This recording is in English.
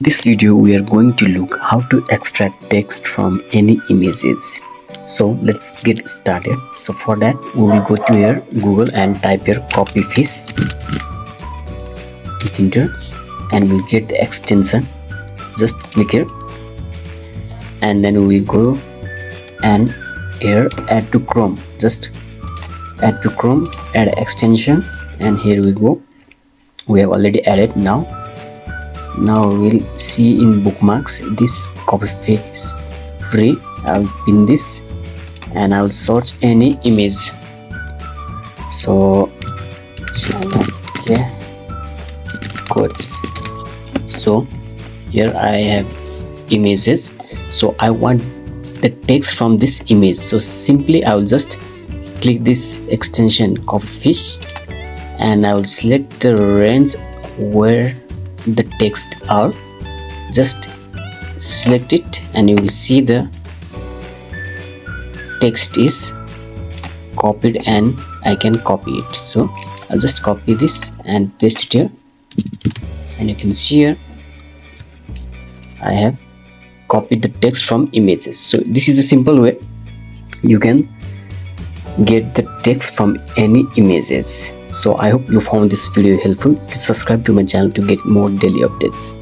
This video we are going to look how to extract text from any images. So let's get started. So for that we will go to your Google and type your Copyfish. Hit enter and we'll get the extension. Just click here and then we will go and here add to Chrome. Just add to Chrome, add extension, and here we go. We have already added. Now we'll see in bookmarks this Copyfish free. I'll pin this and I'll search any image. So okay, quotes. So here I have images. So I want the text from this image. So simply I will just click this extension Copyfish and I will select the range where the text are. Just select it and you will see the text is copied and I can copy it. So I'll just copy this and paste it here, and you can see here I have copied the text from images. So this is the simple way you can get the text from any images. So I hope you found this video helpful. Please subscribe to my channel to get more daily updates.